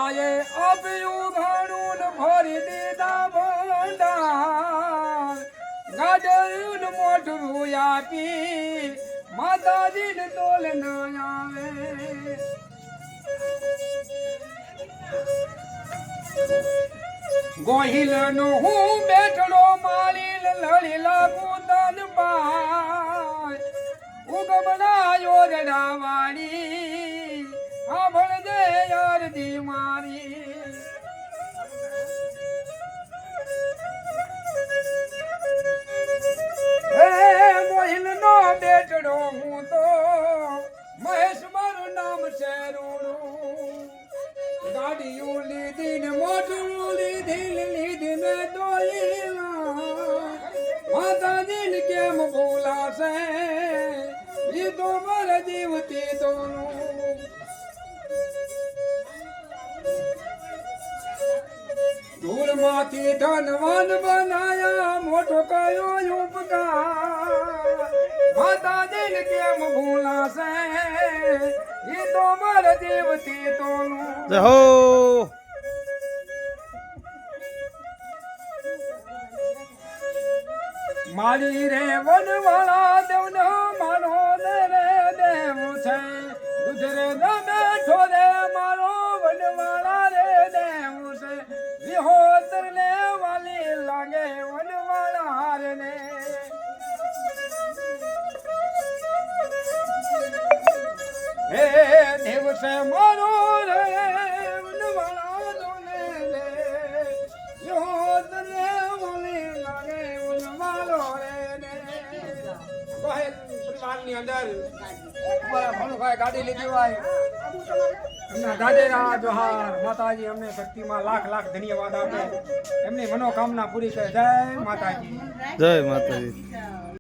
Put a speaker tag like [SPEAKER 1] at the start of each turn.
[SPEAKER 1] માતાએ આપ્યું ઘણું ને ભરી દીધા ભંડાર ગાડ્યું ને મોઢું આપી માતાજીને તોલ ન આવે ગોહિલનો હું બેઠડો મારી લડી લાગુ તન પાય ઉગમના યોજના વાળી સાંભળ દે અરજી મારી હે ગોહિલનો બેઠડો હું તો મહેશ મારું નામ છે રૂડું ગાડીઓ લીધી ને મોટું લીધી ને દોલી માતાજીને કેમ બોલાશે એ તો મારા જીવતી તો ધૂળમાંથી ધનવાન બનાયા મોટો કયો ઉપકાર માતાજીને કેમ બોલાશે એ તો મારા જીવતી તો
[SPEAKER 2] હો
[SPEAKER 1] મારી રે વનવાળા દેવનો માનો રે દેવ છે દૂધ રે બેઠો રે મારો વનવાળા રે દેવ છે વિહોતર ને વાલી લાગે વનવાળા રે ને હે દેવ છે મારો રે વનવાળા દોને રે વિહોતર ને વાલી લાગે પરિવારની અંદર અમારા ભાનુભાઈ ગાડી લીધી હોય એમના દાદેરા જોહાર માતાજી અમને શક્તિમાં લાખ લાખ ધન્યવાદ આપે એમની મનોકામના પૂરી કરે જય માતાજી
[SPEAKER 2] જય માતાજી